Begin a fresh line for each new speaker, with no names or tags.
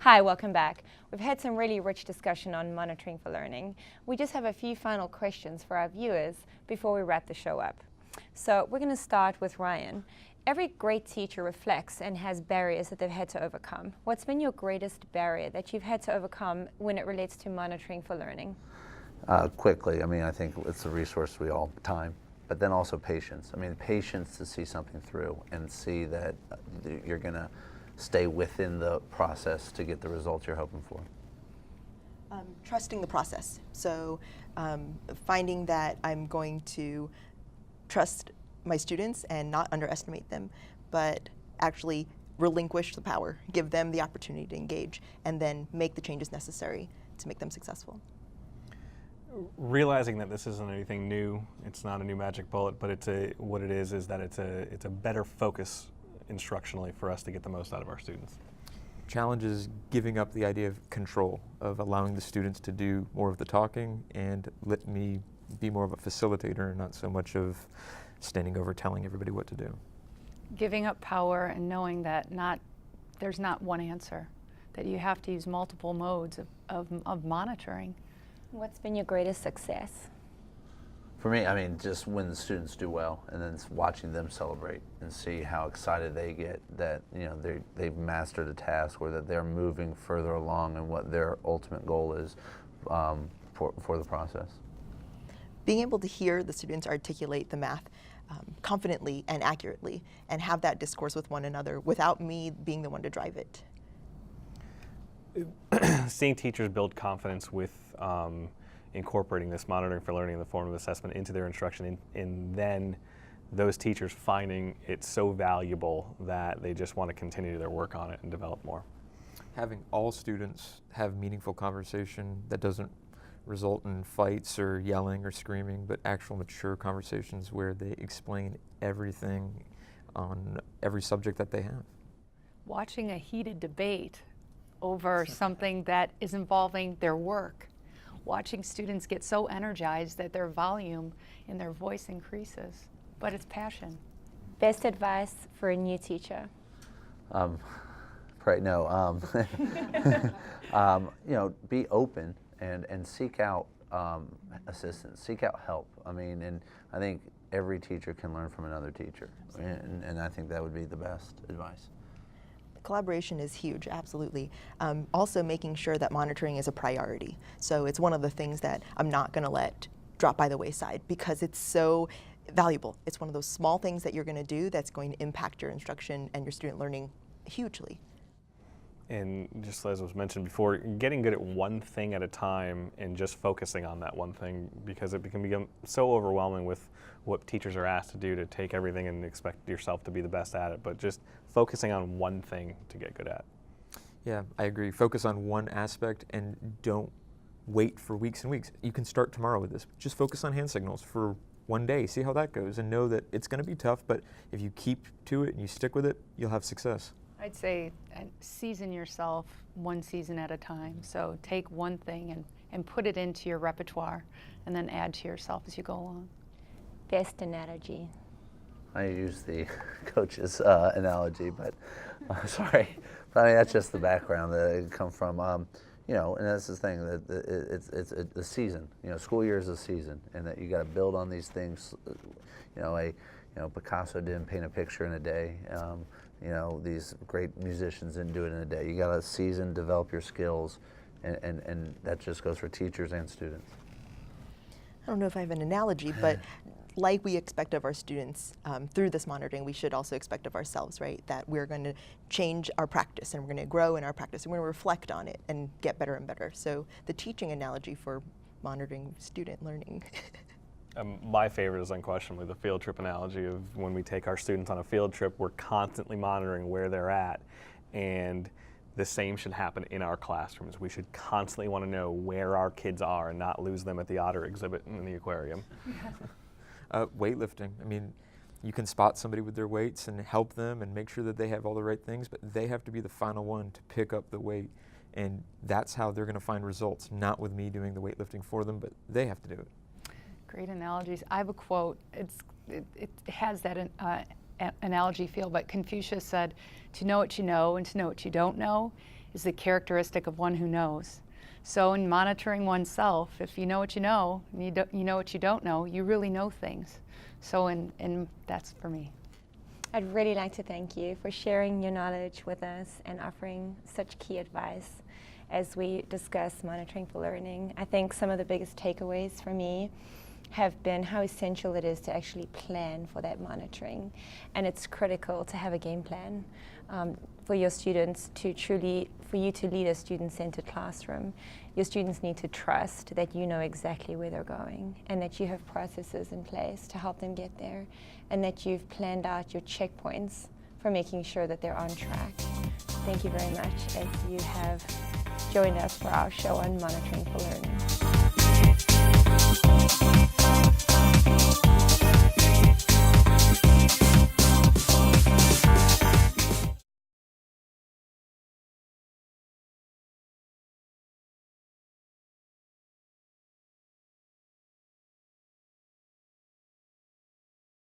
Hi, welcome back. We've had some really rich discussion on monitoring for learning. We just have a few final questions for our viewers before we wrap the show up. So we're going to start with Ryan. Every great teacher reflects and has barriers that they've had to overcome. What's been your greatest barrier that you've had to overcome when it relates to monitoring for learning?
Quickly, I think it's a resource we all time, but then also patience. Patience to see something through and see that you're going to stay within the process to get the results you're hoping for.
Trusting the process. So finding that I'm going to trust my students and not underestimate them, but actually relinquish the power, give them the opportunity to engage, and then make the changes necessary to make them successful.
Realizing that this isn't anything new, it's not a new magic bullet, but what it is that it's a better focus instructionally for us to get the most out of our students.
Challenge is giving up the idea of control, of allowing the students to do more of the talking and let me be more of a facilitator, not so much of standing over telling everybody what to do.
Giving up power and knowing that there's not one answer, that you have to use multiple modes of monitoring.
What's been your greatest success?
For me, just when the students do well, and then watching them celebrate and see how excited they get that they've mastered a task, or that they're moving further along in what their ultimate goal is for the process.
Being able to hear the students articulate the math confidently and accurately, and have that discourse with one another without me being the one to drive it.
Seeing teachers build confidence with incorporating this monitoring for learning in the form of assessment into their instruction, and then those teachers finding it so valuable that they just want to continue their work on it and develop more.
Having all students have meaningful conversation that doesn't result in fights or yelling or screaming, but actual mature conversations where they explain everything on every subject that they have.
Watching a heated debate over something that is involving their work. Watching students get so energized that their volume in their voice increases, but it's passion.
Best advice for a new teacher?
Right, no. Be open and seek out assistance, seek out help. And I think every teacher can learn from another teacher, and I think that would be the best advice.
Collaboration is huge, absolutely. Also making sure that monitoring is a priority. So it's one of the things that I'm not going to let drop by the wayside, because it's so valuable. It's one of those small things that you're going to do that's going to impact your instruction and your student learning hugely.
And just as was mentioned before, getting good at one thing at a time and just focusing on that one thing, because it can become so overwhelming with what teachers are asked to do, to take everything and expect yourself to be the best at it, but just focusing on one thing to get good at.
Yeah, I agree. Focus on one aspect and don't wait for weeks and weeks. You can start tomorrow with this. Just focus on hand signals for one day, see how that goes, and know that it's going to be tough, but if you keep to it and you stick with it, you'll have success.
I'd say season yourself one season at a time. So take one thing and put it into your repertoire, and then add to yourself as you go along.
Best analogy?
I use the coach's analogy, but sorry. But that's just the background that it come from. And that's the thing, that it's a season. School year is a season, and that you got to build on these things. Picasso didn't paint a picture in a day. These great musicians didn't do it in a day. You got to season, develop your skills, and that just goes for teachers and students.
I don't know if I have an analogy, but like we expect of our students through this monitoring, we should also expect of ourselves, right? That we're going to change our practice, and we're going to grow in our practice, and we're going to reflect on it and get better and better. So the teaching analogy for monitoring student learning.
My favorite is unquestionably the field trip analogy of when we take our students on a field trip, we're constantly monitoring where they're at, and the same should happen in our classrooms. We should constantly want to know where our kids are and not lose them at the otter exhibit in the aquarium.
Weightlifting. You can spot somebody with their weights and help them and make sure that they have all the right things, but they have to be the final one to pick up the weight, and that's how they're going to find results, not with me doing the weightlifting for them, but they have to do it.
Great analogies. I have a quote. It has that analogy feel, but Confucius said, to know what you know and to know what you don't know. is the characteristic of one who knows. So in monitoring oneself, if you know what you know, and you know what you don't know, you really know things. So and that's for me.
I'd really like to thank you for sharing your knowledge with us and offering such key advice as we discuss monitoring for learning. I think some of the biggest takeaways for me have been how essential it is to actually plan for that monitoring. And it's critical to have a game plan for your students for you to lead a student-centered classroom. Your students need to trust that you know exactly where they're going and that you have processes in place to help them get there, and that you've planned out your checkpoints for making sure that they're on track. Thank you very much as you have joined us for our show on monitoring for learning.